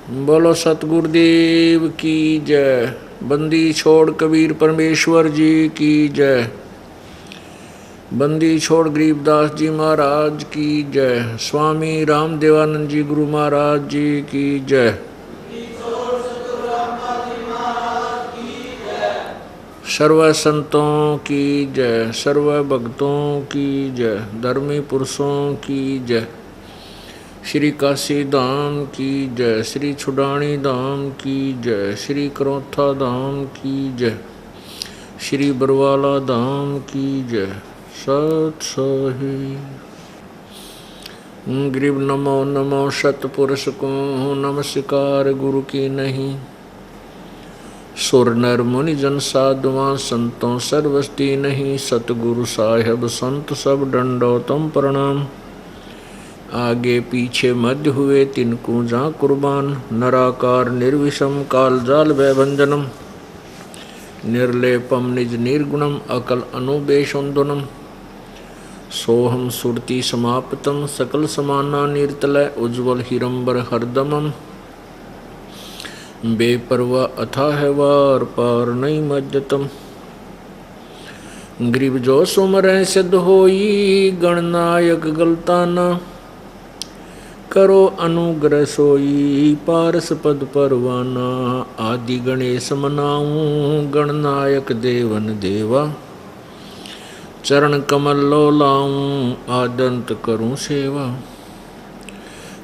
बोलो सतगुरुदेव की जय। बंदी छोड़ कबीर परमेश्वर जी की जय। बंदी छोड़ गरीबदास जी महाराज की जय। स्वामी रामदेवानंद जी गुरु महाराज जी की जय। सर्व संतों की जय, सर्व भक्तों की जय, धर्मी पुरुषों की जय। श्री काशी धाम की जय, श्री छुडानी धाम की जय, श्री करौथा धाम की जय, श्री बरवाला धाम की जय। सत सही गरीब नमो नमो सतपुरुष को नमस्कार गुरु की नहीं। सुर नर मुनि जन साधुआं संतों सर्वस्ती नहीं। सतगुरु साहेब संत सब दंडोतम प्रणाम। आगे पीछे मध्य हुए तिनको जा कुर्बान। नराकार निर्विषम काल जाल भयभंजनम। निर्लेपम निज निर्गुणम अकल अनुबेशुंदनम। सोहम सुरति समाप्तम सकल समाना निर्तलय उज्ज्वल हिरंबर हरदमम। बेपरवा अथाह वार पार नहीं मज्जतम। गरीब जो सुमर सिद्ध होई गणनायक गलताना। करो अनुग्रह सोई पारस पद परवाना। आदि गणेश मनाऊं गणनायक देवन देवा। चरण कमल लो लाऊं आदंत करूं सेवा।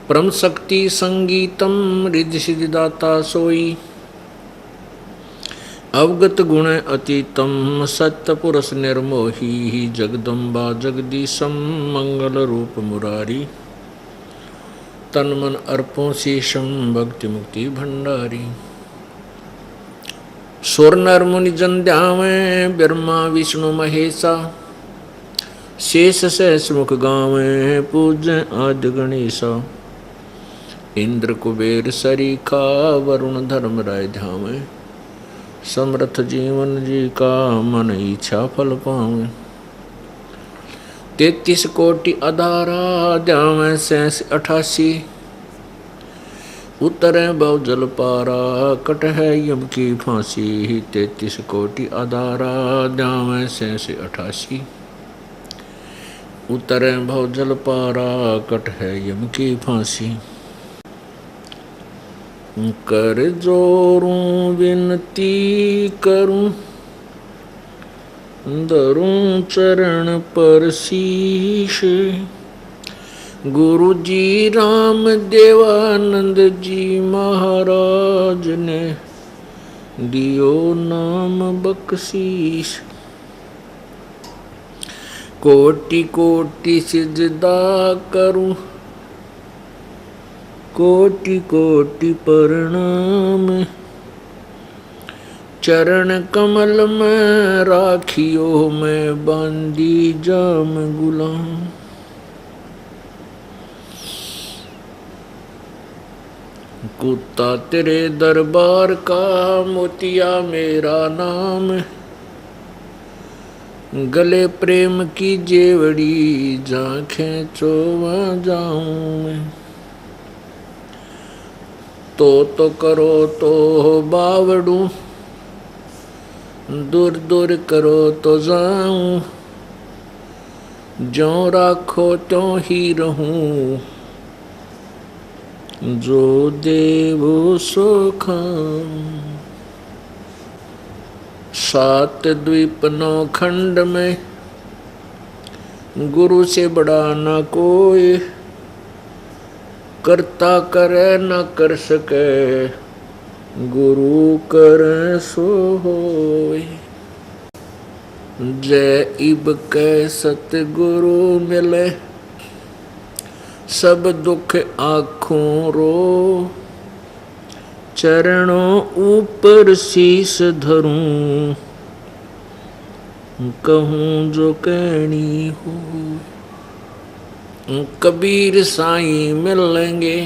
परम शक्ति संगीतम रिद्धि सिद्धि दाता सोई। अवगत गुण अतीतम सत्य पुरुष निर्मोही। जगदम्बा जगदीशम मंगल रूप मुरारी। तन मन अर्पों शीशम भक्ति मुक्ति भंडारी। सुर नर मुनि जन ध्यावे ब्रह्मा विष्णु महेशा। शेष सहस मुख गावे पूज्य आदि गणेशा। इंद्र कुबेर सरीखा वरुण धर्म राय ध्यावे। समर्थ जीवन जी का मन इच्छा फल पावे। 33 कोटि अधारा ध्यावे 88। उतरे भव जल पारा कट है यम की फांसी। 33 कोटि अधारा ध्यावे 88। उतरे भव जल पारा कट है यम की फांसी। कर जोरूं विनती करूं धरूं चरण पर शीश। गुरु जी राम देवानंद जी महाराज ने दियो नाम बख्शीश। कोटि कोटि सिजदा करूं कोटि कोटि प्रणाम। चरण कमल में राखियो मैं बांधी जाम गुलाम। कुत्ता तेरे दरबार का मोतिया मेरा नाम। गले प्रेम की जेवड़ी जांखें चोवा जाऊं मैं। तो करो तो बावड़ू दूर दूर करो तो जाऊं। जो राखो त्यों ही रहूं जो देवो सो खाऊं। 7 द्वीप 9 खंड में गुरु से बड़ा न कोई। करता करे न कर सके गुरु करे सो होय। जय इब कै सतगुरु मिले सब दुख आँखों रो। चरणों ऊपर शीस धरूं कहूँ जो कहनी हो। कबीर साईं मिलेंगे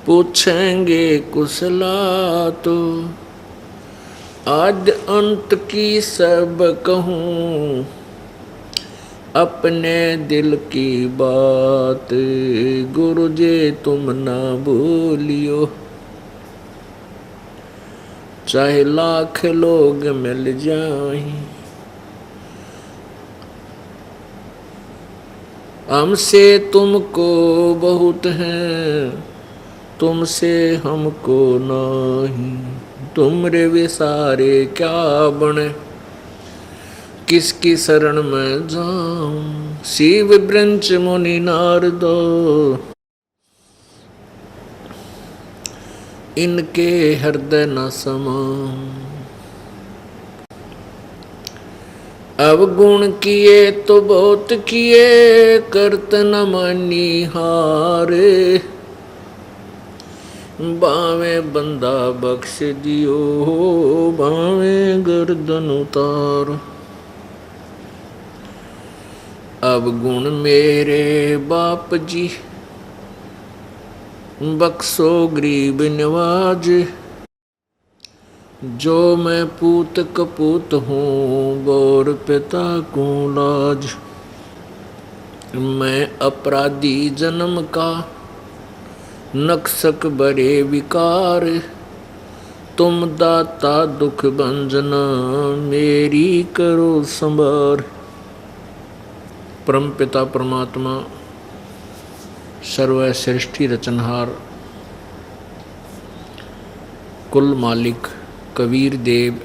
पूछेंगे कुशला तो। आद्य अंत की सब कहूँ अपने दिल की बात गुरु जी तुम ना भूलियो। चाहे लाख लोग मिल जाएं, हमसे तुमको बहुत हैं, तुमसे हमको नहीं। तुमरे विसारे क्या बने, किसकी शरण में जाऊं। शिव ब्रंच मुनि नारदो, इनके हृदय न समाऊं। अवगुण किए तो बहुत किए, करत न मानी हारे। बावे बंदा बख्श दियो, बावे गर्दन उतार। अब गुण मेरे बाप जी, बख्शो गरीब नवाज। जो मैं पूत कपूत हूँ, गौर पिता को लाज। मैं अपराधी जन्म का, नक्सक बड़े विकार। तुम दाता दुख भंजना, मेरी करो संभार। परम पिता परमात्मा सर्वश्रेष्ठी रचनहार, कुल मालिक कबीर देव,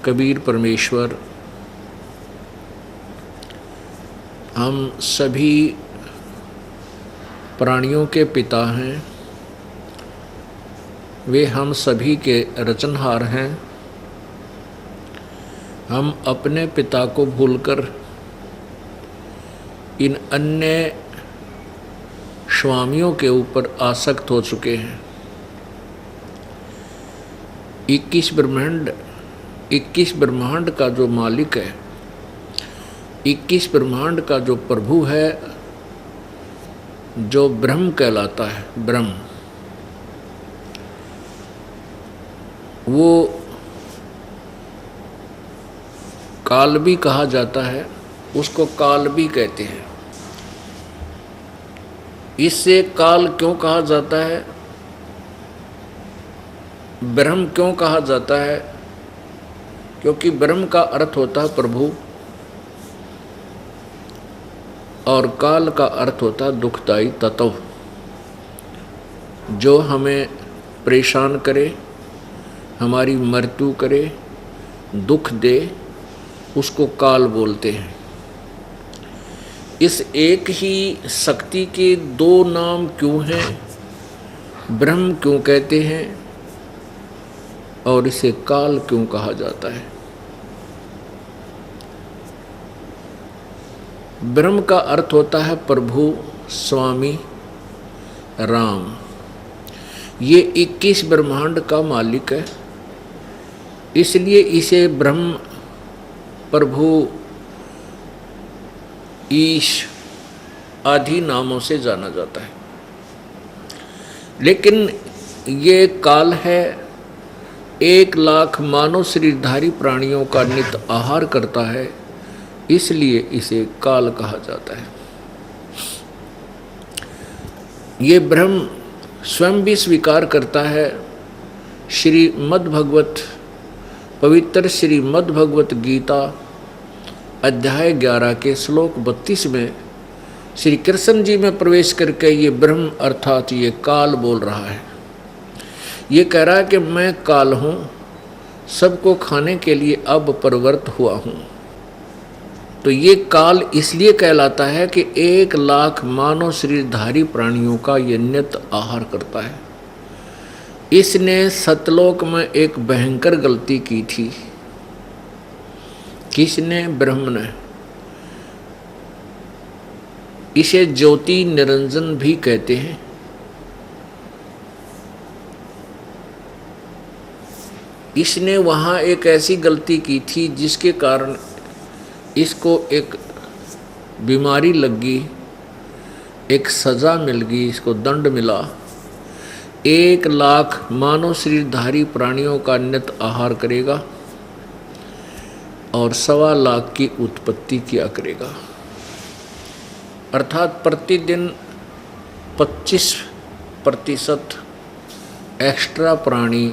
कबीर परमेश्वर, हम सभी प्राणियों के पिता हैं। वे हम सभी के रचनहार हैं। हम अपने पिता को भूलकर इन अन्य स्वामियों के ऊपर आसक्त हो चुके हैं। 21 ब्रह्मांड का जो मालिक है, 21 ब्रह्मांड का जो प्रभु है, जो ब्रह्म कहलाता है, ब्रह्म, वो काल भी कहा जाता है, उसको काल भी कहते हैं। इससे काल क्यों कहा जाता है, ब्रह्म क्यों कहा जाता है? क्योंकि ब्रह्म का अर्थ होता है प्रभु और काल का अर्थ होता है दुखदाई तत्व। जो हमें परेशान करे, हमारी मृत्यु करे, दुख दे, उसको काल बोलते हैं। इस एक ही शक्ति के दो नाम क्यों हैं? ब्रह्म क्यों कहते हैं और इसे काल क्यों कहा जाता है? ब्रह्म का अर्थ होता है प्रभु, स्वामी, राम। ये 21 ब्रह्मांड का मालिक है, इसलिए इसे ब्रह्म, प्रभु, ईश आदि नामों से जाना जाता है। लेकिन ये काल है, 1 लाख मानव शरीरधारी प्राणियों का नित आहार करता है, इसलिए इसे काल कहा जाता है। ये ब्रह्म स्वयं भी स्वीकार करता है। श्रीमद् भगवत, पवित्र श्रीमद् भगवत गीता अध्याय 11 के श्लोक 32 में श्री कृष्ण जी में प्रवेश करके ये ब्रह्म अर्थात ये काल बोल रहा है। ये कह रहा है कि मैं काल हूँ, सबको खाने के लिए अब प्रवृत्त हुआ हूँ। तो ये काल इसलिए कहलाता है कि 1 लाख मानव शरीरधारी प्राणियों का ये नित्य आहार करता है। इसने सतलोक में एक भयंकर गलती की थी। किसने? ब्रह्म ने। इसे ज्योति निरंजन भी कहते हैं। इसने वहाँ एक ऐसी गलती की थी जिसके कारण इसको एक बीमारी लग गई, एक सज़ा मिल गई, इसको दंड मिला। 1 लाख मानव शरीरधारी प्राणियों का नित्य आहार करेगा, और 1.25 लाख की उत्पत्ति किया करेगा। अर्थात प्रतिदिन 25% एक्स्ट्रा प्राणी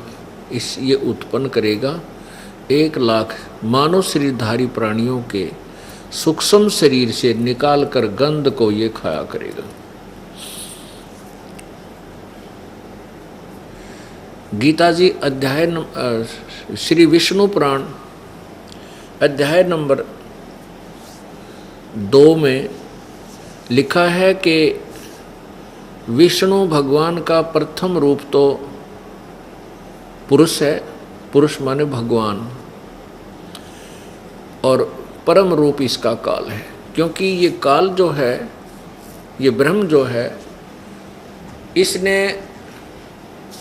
ये उत्पन्न करेगा। 1 लाख मानव शरीरधारी प्राणियों के सूक्ष्म शरीर से निकालकर गंध को ये खाया करेगा। गीता जी श्री विष्णु पुराण अध्याय नंबर 2 में लिखा है कि विष्णु भगवान का प्रथम रूप तो पुरुष है, पुरुष माने भगवान, और परम रूप इसका काल है। क्योंकि ये काल जो है, ये ब्रह्म जो है, इसने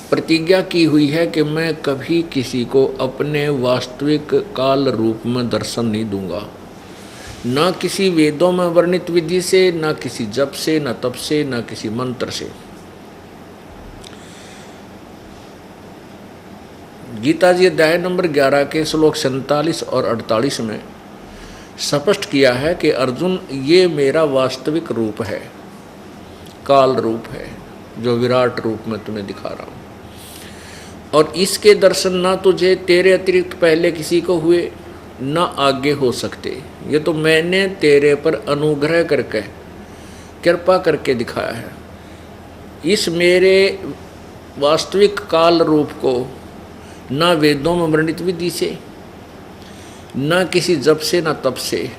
प्रतिज्ञा की हुई है कि मैं कभी किसी को अपने वास्तविक काल रूप में दर्शन नहीं दूंगा, ना किसी वेदों में वर्णित विधि से, ना किसी जप से, ना तप से, ना किसी मंत्र से। गीता जी अध्याय नंबर 11 के श्लोक 47 और 48 में स्पष्ट किया है कि अर्जुन, ये मेरा वास्तविक रूप है, काल रूप है, जो विराट रूप में तुम्हें दिखा रहा हूँ, और इसके दर्शन ना तुझे तेरे अतिरिक्त पहले किसी को हुए, ना आगे हो सकते। ये तो मैंने तेरे पर अनुग्रह करके, कृपा करके दिखाया है। इस मेरे वास्तविक काल रूप को ना वेदों में वर्णित विधि से, ना किसी जप से, ना तप से,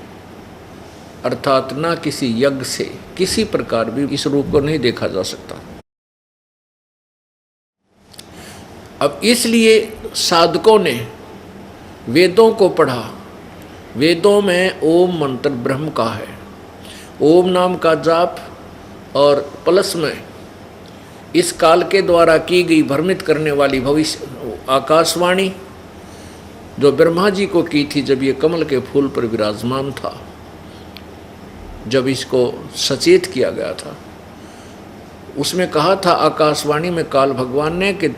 अर्थात ना किसी यज्ञ से, किसी प्रकार भी इस रूप को नहीं देखा जा सकता। अब इसलिए साधकों ने वेदों को पढ़ा। वेदों में ओम मंत्र ब्रह्म का है, ओम नाम का जाप, और प्लस में इस काल के द्वारा की गई भ्रमित करने वाली भविष्य आकाशवाणी जो ब्रह्मा जी को की थी जब ये कमल के फूल पर विराजमान था, जब इसको सचेत किया गया था, उसमें कहा था आकाशवाणी में काल भगवान ने कि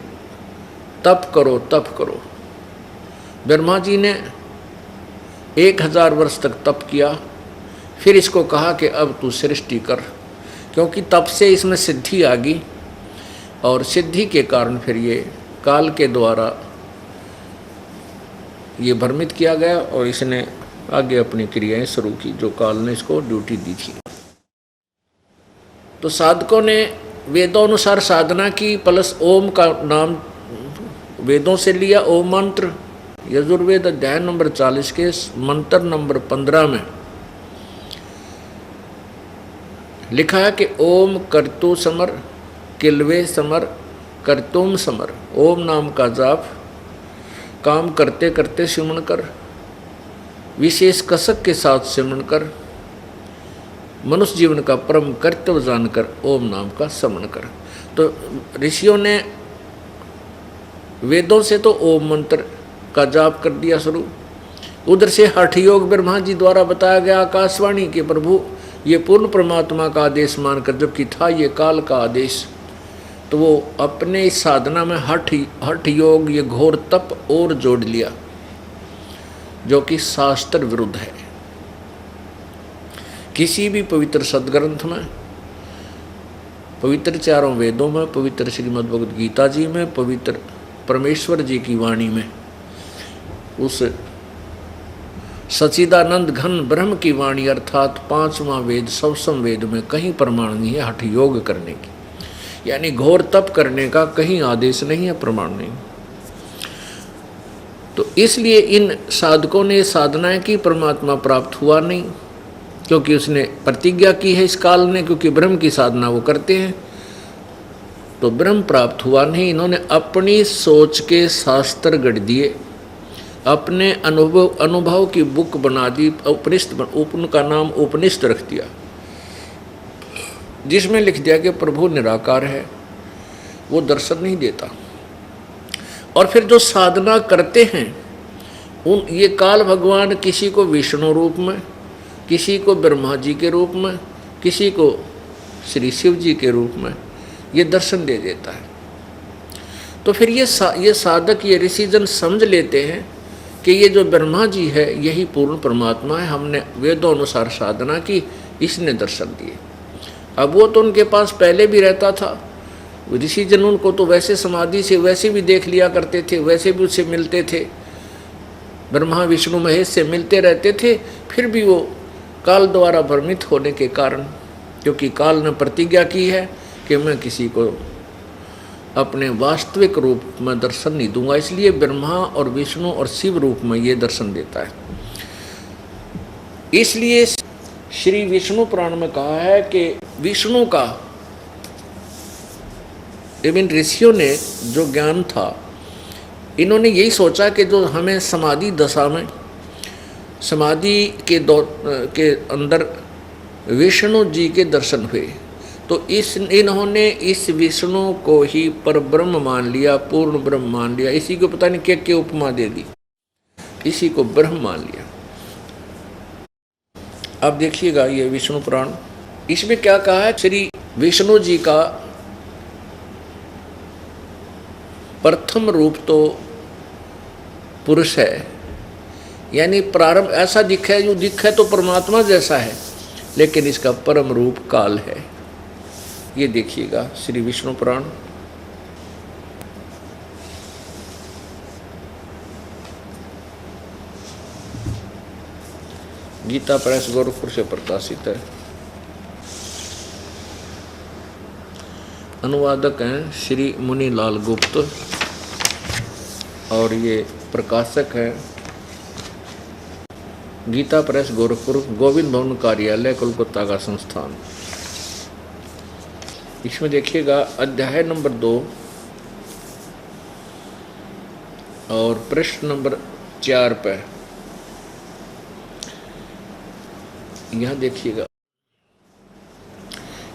तप करो, तप करो। ब्रह्मा जी ने 1000 वर्ष तक तप किया, फिर इसको कहा कि अब तू सृष्टि कर, क्योंकि तप से इसमें सिद्धि आ गई, और सिद्धि के कारण फिर ये काल के द्वारा ये भ्रमित किया गया, और इसने आगे अपनी क्रियाएं शुरू की जो काल ने इसको ड्यूटी दी थी। तो साधकों ने वेदोनुसार साधना की, प्लस ओम का नाम वेदों से लिया, ओम मंत्र। यजुर्वेद अध्याय नंबर 40 के मंत्र नंबर 15 में लिखा है कि ओम कर्तु समर, किल्वे समर, कर्तुम समर। ओम नाम का जाप काम करते करते सिमरण कर, विशेष कसक के साथ सिमरण कर, मनुष्य जीवन का परम कर्तव्य जानकर ओम नाम का स्मरण कर। तो ऋषियों ने वेदों से तो ओम मंत्र का जाप कर दिया शुरू, उधर से हठ योग ब्रह्मा जी द्वारा बताया गया आकाशवाणी के प्रभु ये पूर्ण परमात्मा का आदेश मानकर, जबकि था ये काल का आदेश, तो वो अपने इस साधना में हठ योग ये घोर तप और जोड़ लिया, जो कि शास्त्र विरुद्ध है। किसी भी पवित्र सदग्रंथ में, पवित्र चारों वेदों में, पवित्र श्रीमद् भगवद गीता जी में, पवित्र परमेश्वर जी की वाणी में, उस सच्चिदानंद घन ब्रह्म की वाणी अर्थात 5वां वेद सवसम वेद में कहीं प्रमाण नहीं है हठ योग करने की, यानी घोर तप करने का कहीं आदेश नहीं है, प्रमाण नहीं। तो इसलिए इन साधकों ने साधनाएं की, परमात्मा प्राप्त हुआ नहीं, क्योंकि उसने प्रतिज्ञा की है इस काल ने, क्योंकि ब्रह्म की साधना वो करते हैं, तो ब्रह्म प्राप्त हुआ नहीं। इन्होंने अपनी सोच के शास्त्र गढ़ दिए, अपने अनुभव की बुक बना दी, उपनिषद, उनका नाम उपनिषद रख दिया, जिसमें लिख दिया कि प्रभु निराकार है, वो दर्शन नहीं देता। और फिर जो साधना करते हैं ये काल भगवान किसी को विष्णु रूप में, किसी को ब्रह्मा जी के रूप में, किसी को श्री शिव जी के रूप में ये दर्शन दे देता है। तो फिर ये साधक, ये ऋषिजन समझ लेते हैं कि ये जो ब्रह्मा जी है यही पूर्ण परमात्मा है, हमने वेदों अनुसार साधना की, इसने दर्शन दिए। अब वो तो उनके पास पहले भी रहता था, ऋषि जन उनको तो वैसे समाधि से वैसे भी देख लिया करते थे, वैसे भी उससे मिलते थे, ब्रह्मा विष्णु महेश से मिलते रहते थे। फिर भी वो काल द्वारा भ्रमित होने के कारण, क्योंकि काल ने प्रतिज्ञा की है कि मैं किसी को अपने वास्तविक रूप में दर्शन नहीं दूंगा, इसलिए ब्रह्मा और विष्णु और शिव रूप में ये दर्शन देता है। इसलिए श्री विष्णु पुराण में कहा है कि विष्णु का, इन ऋषियों ने जो ज्ञान था, इन्होंने यही सोचा कि जो हमें समाधि दशा में, समाधि के अंदर विष्णु जी के दर्शन हुए, तो इन्होंने इस विष्णु को ही परब्रह्म मान लिया, पूर्ण ब्रह्म मान लिया। इसी को पता नहीं क्या उपमा दे दी, इसी को ब्रह्म मान लिया। अब देखिएगा ये विष्णु पुराण, इसमें क्या कहा है, श्री विष्णु जी का प्रथम रूप तो पुरुष है, यानी प्रारंभ ऐसा दिखे, जो दिखे तो परमात्मा जैसा है, लेकिन इसका परम रूप काल है। ये देखिएगा श्री विष्णु पुराण, गीता प्रेस गोरखपुर से प्रकाशित है। अनुवादक हैं श्री मुनीलाल गुप्त और ये प्रकाशक है गीता प्रेस गोरखपुर, गोविंद भवन कार्यालय, कोलकाता का संस्थान। इसमें देखिएगा अध्याय नंबर 2 और प्रश्न नंबर 4 पे, यहां देखिएगा,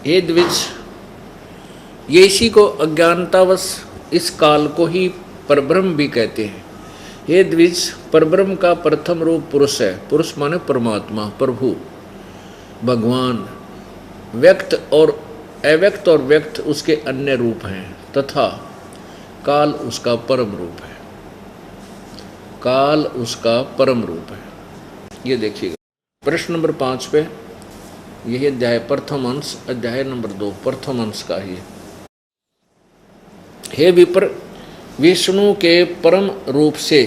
हे द्विज, ये इसी को अज्ञानतावश इस काल को ही परब्रह्म भी कहते हैं। हे द्विज, परब्रह्म का प्रथम रूप पुरुष है। पुरुष माने परमात्मा, प्रभु, भगवान। व्यक्त और अव्यक्त और व्यक्त उसके अन्य रूप हैं, तथा काल उसका परम रूप है। काल उसका परम रूप है। ये देखिएगा प्रश्न नंबर 5 पे, यही अध्याय प्रथम अंश, अध्याय नंबर 2 प्रथम अंश का ही। हे विप्र, विष्णु के परम रूप से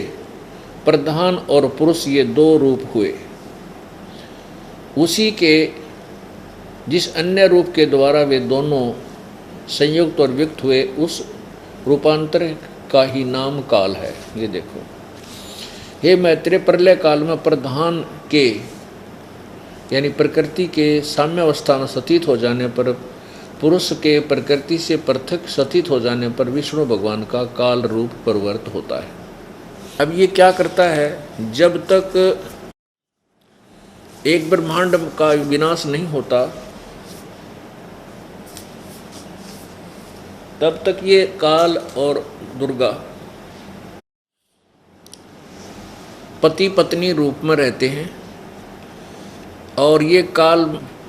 प्रधान और पुरुष ये 2 रूप हुए। उसी के जिस अन्य रूप के द्वारा वे दोनों संयुक्त और व्यक्त हुए, उस रूपांतर का ही नाम काल है। ये देखो, हे मैत्रेय, प्रलय काल में प्रधान के यानी प्रकृति के साम्य अवस्था में स्थित हो जाने पर, पुरुष के प्रकृति से पृथक स्थित हो जाने पर विष्णु भगवान का काल रूप परिवर्त होता है। अब ये क्या करता है, जब तक एक ब्रह्मांड का विनाश नहीं होता तब तक ये काल और दुर्गा पति पत्नी रूप में रहते हैं, और ये काल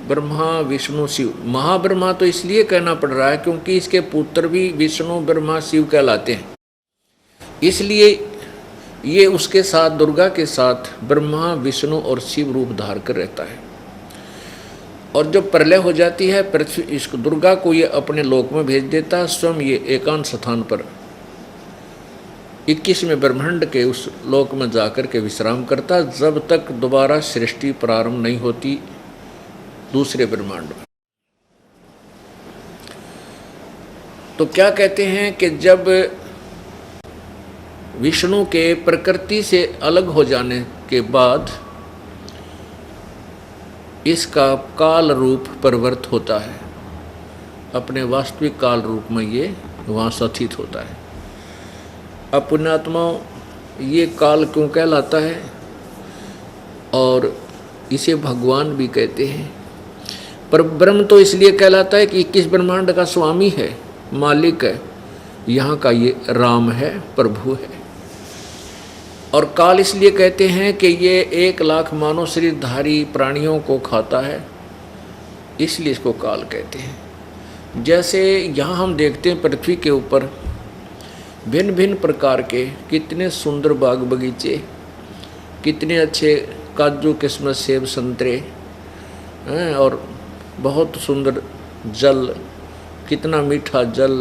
ब्रह्मा विष्णु शिव, महाब्रह्मा तो इसलिए कहना पड़ रहा है क्योंकि इसके पुत्र भी विष्णु ब्रह्मा शिव कहलाते हैं, इसलिए ये उसके साथ, दुर्गा के साथ ब्रह्मा विष्णु और शिव रूप धार कर रहता है। और जब प्रलय हो जाती है, पृथ्वी इस दुर्गा को ये अपने लोक में भेज देता है, स्वयं ये एकांत स्थान पर 21वें ब्रह्मांड के उस लोक में जाकर के विश्राम करता, जब तक दोबारा सृष्टि प्रारंभ नहीं होती दूसरे ब्रह्मांड में। तो क्या कहते हैं कि जब विष्णु के प्रकृति से अलग हो जाने के बाद इसका काल रूप परिवर्त होता है, अपने वास्तविक काल रूप में ये वहाँ स्थित होता है। अब पुण्यात्माओं, ये काल क्यों कहलाता है और इसे भगवान भी कहते हैं? पर ब्रह्म तो इसलिए कहलाता है कि 21 ब्रह्मांड का स्वामी है, मालिक है, यहाँ का ये राम है, प्रभु है। और काल इसलिए कहते हैं कि ये 1 लाख मानव शरीरधारी प्राणियों को खाता है, इसलिए इसको काल कहते हैं। जैसे यहाँ हम देखते हैं पृथ्वी के ऊपर भिन्न भिन्न प्रकार के कितने सुंदर बाग बगीचे, कितने अच्छे काजू किस्मत सेब संतरे हैं, और बहुत सुंदर जल, कितना मीठा जल,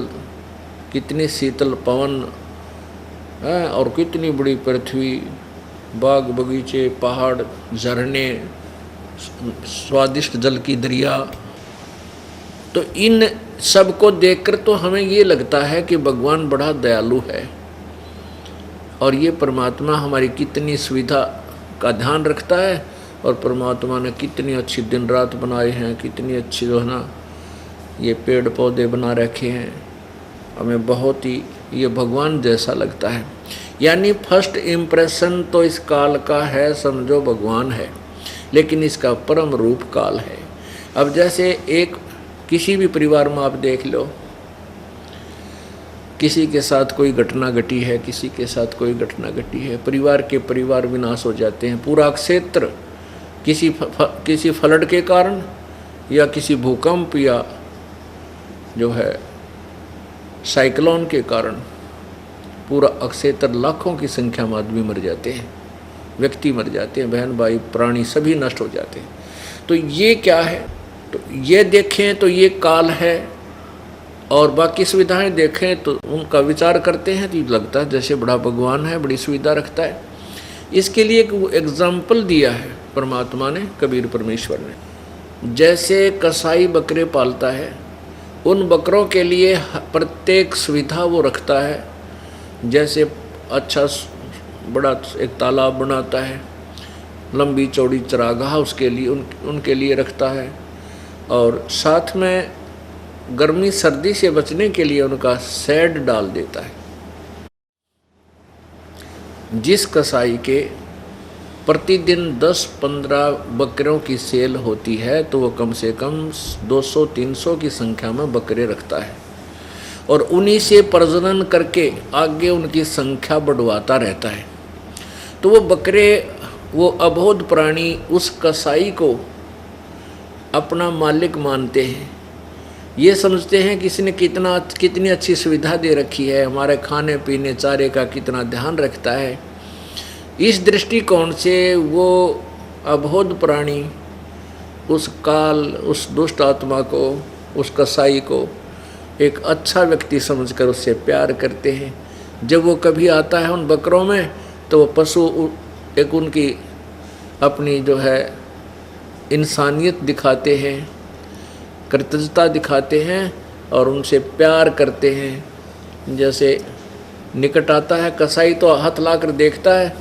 कितनी शीतल पवन है, और कितनी बड़ी पृथ्वी, बाग बगीचे, पहाड़, झरने, स्वादिष्ट जल की दरिया। तो इन सब को देखकर तो हमें ये लगता है कि भगवान बड़ा दयालु है, और ये परमात्मा हमारी कितनी सुविधा का ध्यान रखता है, और परमात्मा ने कितनी अच्छी दिन रात बनाए हैं, कितनी अच्छी जो है ना ये पेड़ पौधे बना रखे हैं, हमें बहुत ही ये भगवान जैसा लगता है। यानी फर्स्ट इम्प्रेशन तो इस काल का है, समझो भगवान है, लेकिन इसका परम रूप काल है। अब जैसे एक किसी भी परिवार में आप देख लो, किसी के साथ कोई घटना घटी है, किसी के साथ कोई घटना घटी है, परिवार विनाश हो जाते हैं, पूरा क्षेत्र किसी फ्लड के कारण या किसी भूकंप या जो है साइक्लोन के कारण पूरा क्षेत्र, लाखों की संख्या में आदमी मर जाते हैं, व्यक्ति मर जाते हैं, बहन भाई प्राणी सभी नष्ट हो जाते हैं। तो ये क्या है, तो ये देखें तो ये काल है, और बाकी सुविधाएं देखें तो उनका विचार करते हैं तो लगता है जैसे बड़ा भगवान है, बड़ी सुविधा रखता है। इसके लिए एक एग्जाम्पल दिया है परमात्मा ने, कबीर परमेश्वर ने। जैसे कसाई बकरे पालता है, उन बकरों के लिए प्रत्येक सुविधा वो रखता है, जैसे अच्छा बड़ा एक तालाब बनाता है, लंबी चौड़ी चरागाह उसके लिए उनके लिए रखता है, और साथ में गर्मी सर्दी से बचने के लिए उनका शेड डाल देता है। जिस कसाई के प्रतिदिन 10-15 बकरों की सेल होती है तो वो कम से कम 200-300 की संख्या में बकरे रखता है, और उन्हीं से प्रजनन करके आगे उनकी संख्या बढ़वाता रहता है। तो वो बकरे, वो अबोध प्राणी उस कसाई को अपना मालिक मानते हैं, ये समझते हैं कि इसने कितनी अच्छी सुविधा दे रखी है, हमारे खाने पीने चारे का कितना ध्यान रखता है। इस दृष्टिकोण से वो अबोध प्राणी उस काल, उस दुष्ट आत्मा को, उस कसाई को एक अच्छा व्यक्ति समझकर उससे प्यार करते हैं। जब वो कभी आता है उन बकरों में तो वो पशु एक उनकी अपनी जो है इंसानियत दिखाते हैं, कृतज्ञता दिखाते हैं और उनसे प्यार करते हैं। जैसे निकट आता है कसाई तो हाथ लाकर देखता है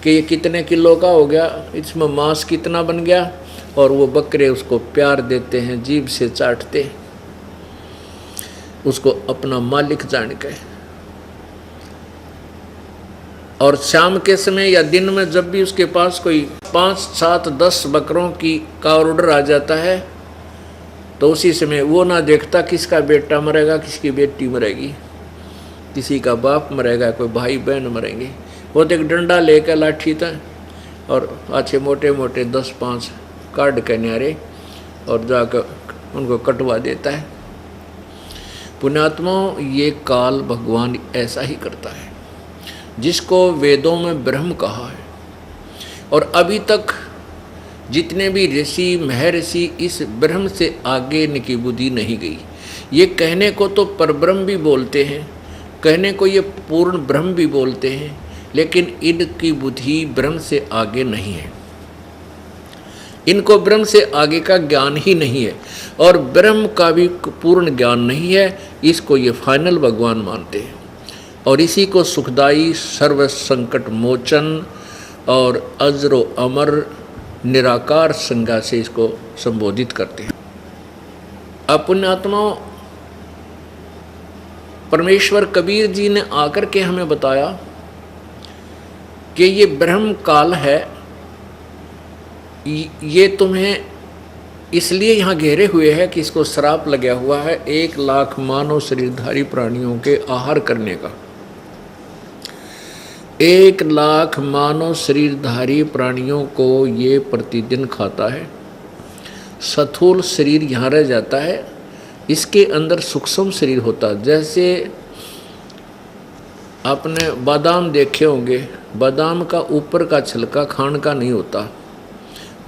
कि ये कितने किलो का हो गया, इसमें मांस कितना बन गया, और वो बकरे उसको प्यार देते हैं, जीभ से चाटते, उसको अपना मालिक जान के। और शाम के समय या दिन में जब भी उसके पास कोई 5, 7, 10 बकरों का ऑर्डर आ जाता है तो उसी समय वो ना देखता किसका बेटा मरेगा, किसकी बेटी मरेगी, किसी का बाप मरेगा, कोई भाई बहन मरेंगे। वो तो एक डंडा लेकर लाठी था और अच्छे मोटे मोटे 10-5 काट के न्यारे और जाकर उनको कटवा देता है। पुण्यात्मा, ये काल भगवान ऐसा ही करता है, जिसको वेदों में ब्रह्म कहा है। और अभी तक जितने भी ऋषि महर्षि इस ब्रह्म से आगे इनकी बुद्धि नहीं गई। ये कहने को तो परब्रह्म भी बोलते हैं, कहने को ये पूर्ण ब्रह्म भी बोलते हैं, लेकिन इनकी बुद्धि ब्रह्म से आगे नहीं है। इनको ब्रह्म से आगे का ज्ञान ही नहीं है और ब्रह्म का भी पूर्ण ज्ञान नहीं है। इसको ये फाइनल भगवान मानते हैं और इसी को सुखदाई, सर्व संकट मोचन और अजरो अमर निराकार संज्ञा से इसको संबोधित करते हैं। पुण्यात्माओं, परमेश्वर कबीर जी ने आकर के हमें बताया कि ये ब्रह्म काल है, ये तुम्हें इसलिए यहाँ घेरे हुए है कि इसको श्राप लगा हुआ है 1 लाख मानव शरीरधारी प्राणियों के आहार करने का। 1 लाख मानव शरीरधारी प्राणियों को ये प्रतिदिन खाता है। स्थूल शरीर यहाँ रह जाता है, इसके अंदर सूक्ष्म शरीर होता है। जैसे आपने बादाम देखे होंगे, बादाम का ऊपर का छिलका खाने का नहीं होता,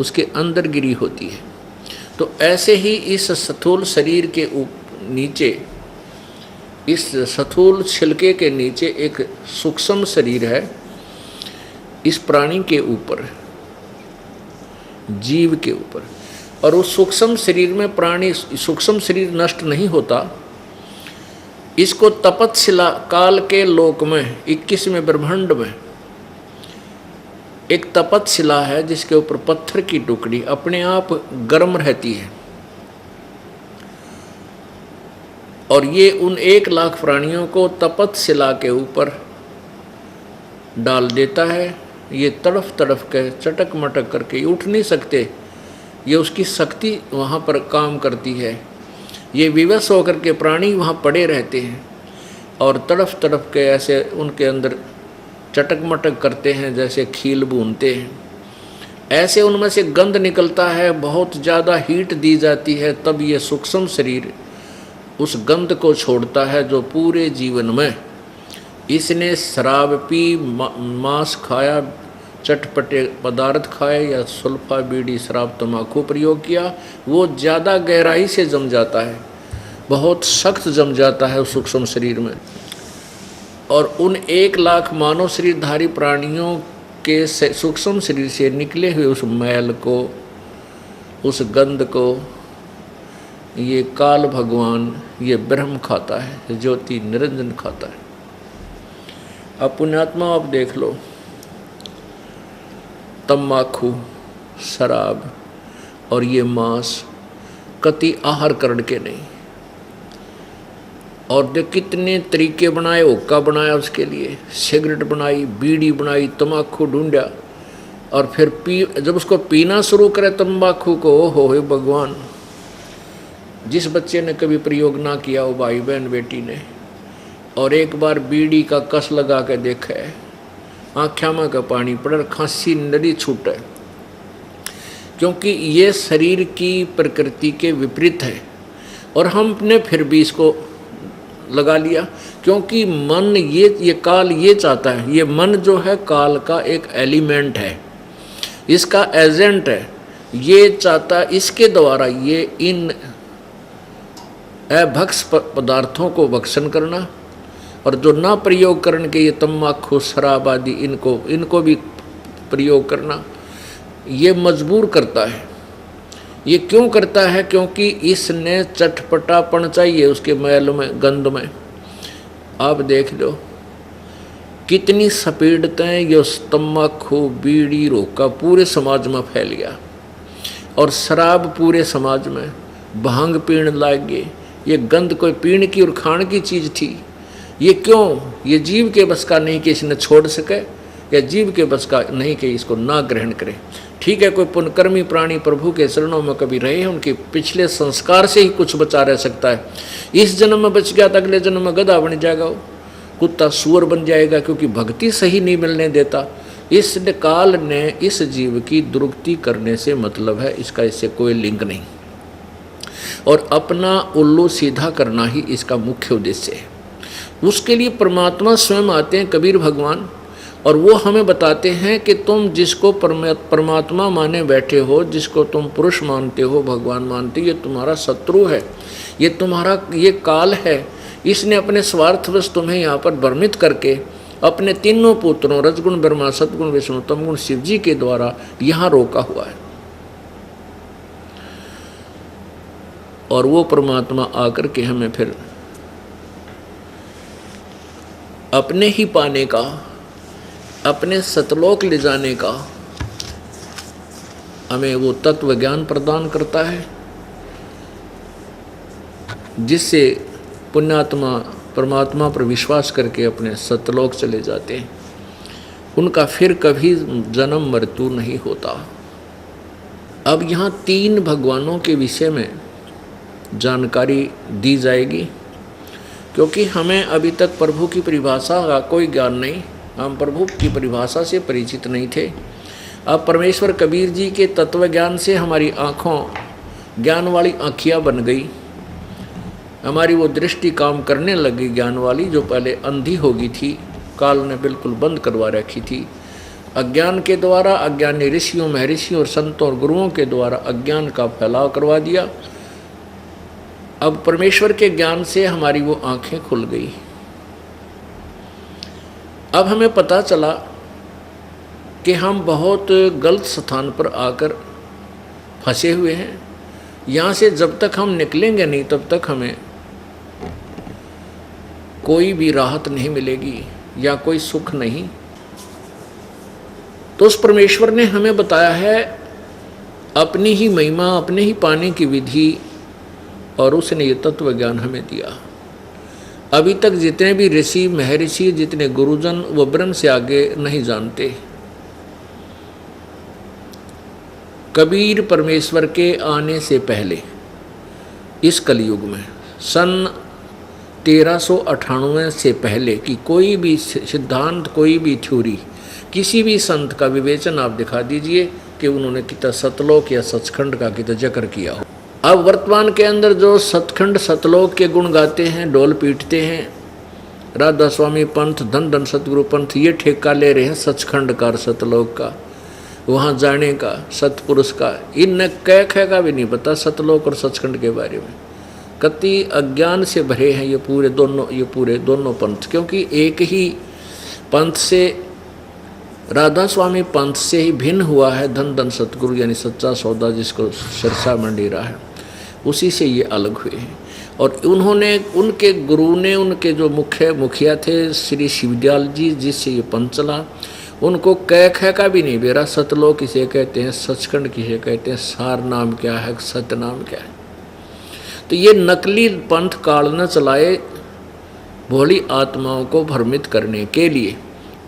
उसके अंदर गिरी होती है। तो ऐसे ही इस स्थूल शरीर के नीचे, इस स्थूल छिलके के नीचे एक सूक्ष्म शरीर है। इस प्राणी के ऊपर, जीव के ऊपर, और उस सूक्ष्म शरीर में प्राणी, सूक्ष्म शरीर नष्ट नहीं होता। इसको तपतशिला काल के लोक में 21वें ब्रह्मांड में एक तपतशिला है जिसके ऊपर पत्थर की टुकड़ी अपने आप गर्म रहती है, और ये उन 1,00,000 प्राणियों को तपतशिला के ऊपर डाल देता है। ये तड़फ तड़फ के चटक मटक करके उठ नहीं सकते, ये उसकी शक्ति वहाँ पर काम करती है। ये विवश होकर के प्राणी वहाँ पड़े रहते हैं और तड़फ तड़फ के ऐसे उनके अंदर चटक मटक करते हैं, जैसे खील भूनते हैं। ऐसे उनमें से गंध निकलता है, बहुत ज़्यादा हीट दी जाती है, तब ये सूक्ष्म शरीर उस गंध को छोड़ता है जो पूरे जीवन में इसने शराब पी, मांस खाया, चटपटे पदार्थ खाए या सुल्फा, बीड़ी, शराब, तम्बाकू प्रयोग किया, वो ज़्यादा गहराई से जम जाता है, बहुत सख्त जम जाता है उस सूक्ष्म शरीर में। और उन 1,00,000 मानव शरीरधारी प्राणियों के सूक्ष्म शरीर से निकले हुए उस मैल को, उस गंध को ये काल भगवान, ये ब्रह्म खाता है, ज्योति निरंजन खाता है। अब पुण्यात्मा आप देख लो, तम्बाकू, शराब और ये मांस कति आहार करण के नहीं, और देख कितने तरीके बनाए, हुक्का बनाया उसके लिए, सिगरेट बनाई, बीड़ी बनाई, तम्बाकू ढूंढा, और फिर जब उसको पीना शुरू करे तम्बाकू को, हो भगवान, जिस बच्चे ने कभी प्रयोग ना किया हो, भाई बहन बेटी ने, और एक बार बीड़ी का कस लगा के देखा है, आँख्या में का पानी पड़, खांसी नदी छूटे, क्योंकि ये शरीर की प्रकृति के विपरीत है। और हमने फिर भी इसको लगा लिया, क्योंकि मन ये काल ये चाहता है, ये मन जो है काल का एक एलिमेंट है, इसका एजेंट है, ये चाहता है इसके द्वारा ये इन अभक्ष पदार्थों को भक्षण करना, और जो ना प्रयोग करने के ये तम्बाकू, शराब आदि इनको भी प्रयोग करना, ये मजबूर करता है। ये क्यों करता है? क्योंकि इसने चटपटापन चाहिए उसके मैल में, गंध में। आप देख लो कितनी स्पीडतें ये तम्बाकू, बीड़ी, रोका पूरे समाज में फैल गया, और शराब पूरे समाज में, भांग पीने लग गए। ये गंध कोई पीने की और खाने की चीज़ थी। ये क्यों? ये जीव के बस का नहीं कि इसने छोड़ सके, या जीव के बस का नहीं कि इसको ना ग्रहण करे। ठीक है, कोई पुण्यकर्मी प्राणी प्रभु के चरणों में कभी रहे हैं, उनके पिछले संस्कार से ही कुछ बचा रह सकता है। इस जन्म में बच गया तो अगले जन्म में गधा बन जाएगा, कुत्ता सूअर बन जाएगा, क्योंकि भक्ति सही नहीं मिलने देता। इस काल ने इस जीव की दुर्गति करने से मतलब है, इसका इससे कोई लिंक नहीं, और अपना उल्लू सीधा करना ही इसका मुख्य उद्देश्य है। उसके लिए परमात्मा स्वयं आते हैं, कबीर भगवान, और वो हमें बताते हैं कि तुम जिसको परमात्मा माने बैठे हो, जिसको तुम पुरुष मानते हो, भगवान मानते हो, ये तुम्हारा शत्रु है, ये तुम्हारा ये काल है। इसने अपने स्वार्थवश तुम्हें यहाँ पर भ्रमित करके अपने तीनों पुत्रों रजगुण ब्रह्मा, सतगुण विष्णु, तमगुण शिव जी के द्वारा यहाँ रोका हुआ है। और वो परमात्मा आकर के हमें फिर अपने ही पाने का, अपने सतलोक ले जाने का हमें वो तत्व ज्ञान प्रदान करता है, जिससे पुण्यात्मा परमात्मा पर विश्वास करके अपने सतलोक चले जाते हैं। उनका फिर कभी जन्म मृत्यु नहीं होता। अब यहाँ 3 भगवानों के विषय में जानकारी दी जाएगी, क्योंकि हमें अभी तक प्रभु की परिभाषा का कोई ज्ञान नहीं, हम प्रभु की परिभाषा से परिचित नहीं थे। अब परमेश्वर कबीर जी के तत्व ज्ञान से हमारी आँखों ज्ञान वाली आँखियाँ बन गई, हमारी वो दृष्टि काम करने लगी ज्ञान वाली, जो पहले अंधी हो गई थी। काल ने बिल्कुल बंद करवा रखी थी। अज्ञान के द्वारा, अज्ञानी ऋषियों, महर्षियों और संतों और गुरुओं के द्वारा अज्ञान का फैलाव करवा दिया। अब परमेश्वर के ज्ञान से हमारी वो आंखें खुल गई। अब हमें पता चला कि हम बहुत गलत स्थान पर आकर फंसे हुए हैं। यहाँ से जब तक हम निकलेंगे नहीं तब तक हमें कोई भी राहत नहीं मिलेगी या कोई सुख नहीं। तो उस परमेश्वर ने हमें बताया है अपनी ही महिमा, अपने ही पाने की विधि, और उसने ये तत्व ज्ञान हमें दिया। अभी तक जितने भी ऋषि, महर्षि, जितने गुरुजन वो ब्रह्म से आगे नहीं जानते। कबीर परमेश्वर के आने से पहले इस कलयुग में सन 1398 से पहले की कोई भी सिद्धांत, कोई भी थ्योरी, किसी भी संत का विवेचन आप दिखा दीजिए कि उन्होंने कितना सतलोक या सचखंड का कितना जिक्र किया हो। अब वर्तमान के अंदर जो सतखंड, सतलोक के गुण गाते हैं, डोल पीटते हैं, राधा स्वामी पंथ, धन धन सतगुरु पंथ, ये ठेका ले रहे हैं सचखंड का और सतलोक का, वहाँ जाने का, सतपुरुष का। इन कह का भी नहीं पता सतलोक और सचखंड के बारे में। कति अज्ञान से भरे हैं ये पूरे दोनों पंथ, क्योंकि एक ही पंथ से, राधा स्वामी पंथ से ही भिन्न हुआ है धन धन सतगुरु, यानी सच्चा सौदा जिसको सरसा मंडीरा है, उसी से ये अलग हुए हैं। और उन्होंने, उनके गुरु ने, उनके जो मुखिया थे श्री शिवदयाल जी, जिससे ये पंथ चला, उनको कह का भी नहीं बेरा। सतलोक किसे कहते हैं, सचखंड किसे कहते हैं, सार नाम क्या है, सत्य नाम क्या है। तो ये नकली पंथ काल न चलाए भोली आत्माओं को भ्रमित करने के लिए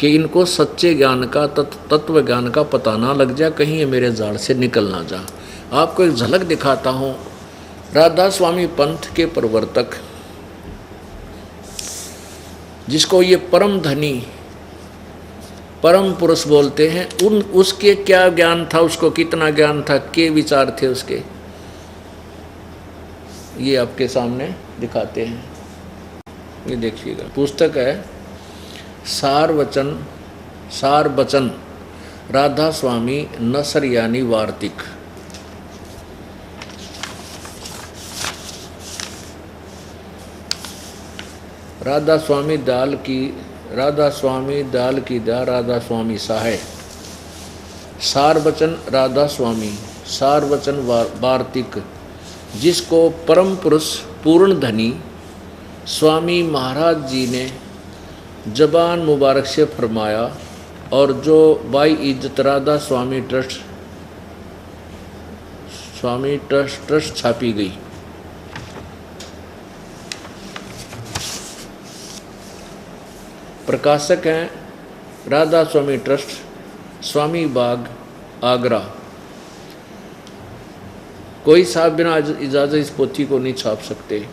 कि इनको सच्चे ज्ञान का, तत्व ज्ञान का पता ना लग जाए, कहीं ये मेरे जाल से निकल ना जा। आपको एक झलक दिखाता हूँ। राधा स्वामी पंथ के प्रवर्तक, जिसको ये परम धनी, परम पुरुष बोलते हैं, उसके क्या ज्ञान था, उसको कितना ज्ञान था, के विचार थे उसके, ये आपके सामने दिखाते हैं। ये देखिएगा, पुस्तक है सार वचन राधा स्वामी नसर यानी वार्तिक। राधा स्वामी दाल की दा राधा स्वामी सहाय, सार वचन राधा स्वामी, सार वचन वार्तिक, जिसको परम पुरुष पूर्ण धनी स्वामी महाराज जी ने जबान मुबारक से फरमाया, और जो बाई इज्जत राधा स्वामी ट्रस्ट छापी गई। प्रकाशक हैं राधा स्वामी ट्रस्ट, स्वामी बाग, आगरा। कोई साहब बिना इजाज़त इस पोथी को नहीं छाप सकते।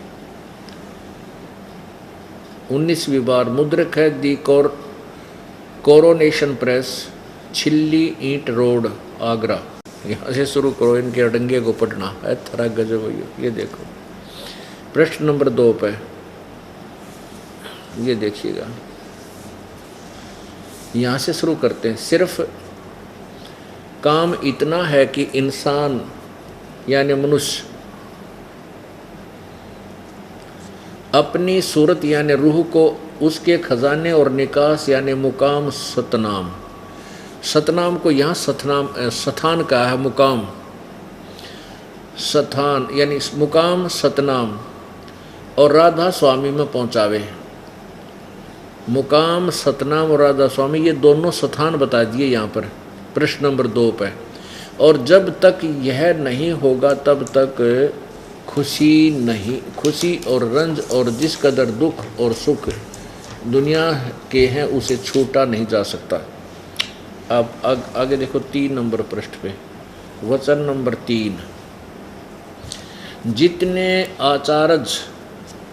19वीं बार मुद्रक है दी कोरोनेशन प्रेस, छिल्ली ईंट रोड, आगरा। यहाँ से शुरू करो, इनके अडंगे को पढ़ना है, थरा गजब हो। ये देखो पृष्ठ नंबर 2 पे, ये देखिएगा, यहाँ से शुरू करते हैं। सिर्फ काम इतना है कि इंसान यानी मनुष्य अपनी सूरत यानी रूह को उसके खजाने और निकास यानी मुकाम सतनाम, सतनाम को यहाँ सथान का है, मुकाम सथान यानी मुकाम सतनाम, और राधा स्वामी में पहुँचावे। मुकाम सतनाम और राधा स्वामी ये दोनों स्थान बता दिए यहाँ पर प्रश्न नंबर 2 पे। और जब तक यह नहीं होगा तब तक खुशी और रंज और जिस कदर दुख और सुख दुनिया के हैं उसे छूटा नहीं जा सकता। अब आगे देखो 3 नंबर पृष्ठ पे, वचन नंबर 3। जितने आचार्य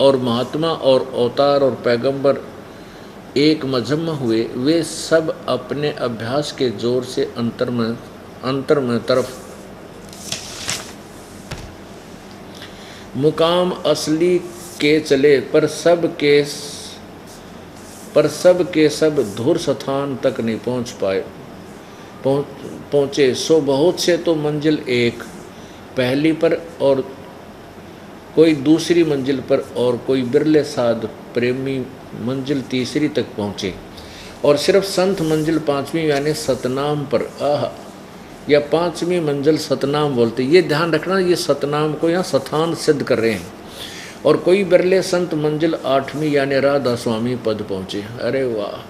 और महात्मा और अवतार और पैगंबर एक मजहब में हुए, वे सब अपने अभ्यास के जोर से अंतर में तरफ मुकाम असली के चले, पर सब के पर सब के सब धुर स्थान तक नहीं पहुँच पाए, पहुँचे। सो बहुत से तो मंजिल एक पहली पर और कोई दूसरी मंजिल पर, और कोई बिरले साध प्रेमी मंजिल तीसरी तक पहुँचे, और सिर्फ संत मंजिल पाँचवीं यानी सतनाम पर या पाँचवीं मंजिल सतनाम बोलते। ये ध्यान रखना, ये सतनाम को यहाँ स्थान सिद्ध कर रहे हैं। और कोई बिरले संत मंजिल आठवीं यानी राधा स्वामी पद पहुँचे। अरे वाह,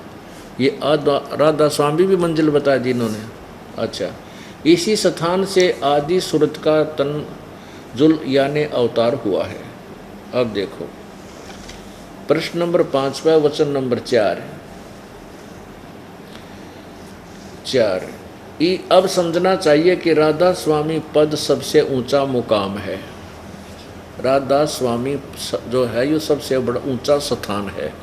ये राधा स्वामी भी मंजिल बता दी इन्होंने। अच्छा, इसी स्थान से आदि सूरत का तनजुल यानी अवतार हुआ है। अब देखो प्रश्न नंबर 5 वचन नंबर 4। अब समझना चाहिए कि राधा स्वामी पद सबसे ऊंचा मुकाम है। राधा स्वामी जो है ये सबसे बड़ा ऊंचा स्थान है,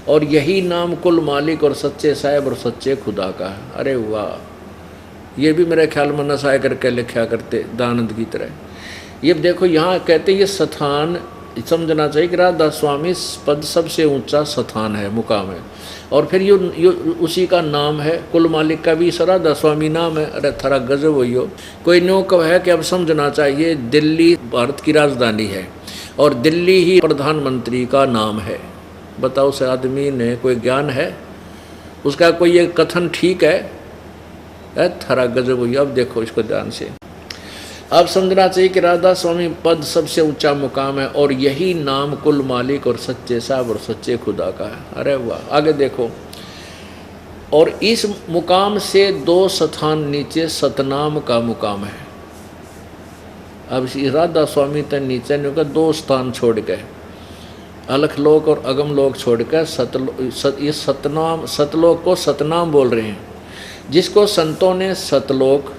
और यही नाम कुल मालिक और सच्चे साहिब और सच्चे खुदा का है। अरे वाह, ये भी मेरे ख्याल में नसाय करके लिखा करते दानंद की तरह। ये देखो यहाँ कहते ये स्थान समझना चाहिए कि राधा स्वामी पद सबसे ऊंचा स्थान है, मुकाम है, और फिर ये उसी का नाम है। कुल मालिक का भी राधा स्वामी नाम है। अरे थरा गजब हुई हो। कोई न्यो कब है कि अब समझना चाहिए दिल्ली भारत की राजधानी है, और दिल्ली ही प्रधानमंत्री का नाम है। बताओ उस आदमी ने कोई ज्ञान है? उसका कोई ये कथन ठीक है? थरा गजब हुई। अब देखो इसको ध्यान से, अब समझना चाहिए कि राधा स्वामी पद सबसे ऊंचा मुकाम है, और यही नाम कुल मालिक और सच्चे साहब और सच्चे खुदा का है। अरे वाह, आगे देखो। और इस मुकाम से 2 स्थान नीचे सतनाम का मुकाम है। अब राधा स्वामी तक नीचे नहीं होगा, 2 स्थान छोड़ गए, अलखलोक और अगमलोक छोड़कर ये सतलोक को सतनाम बोल रहे हैं, जिसको संतों ने सतलोक।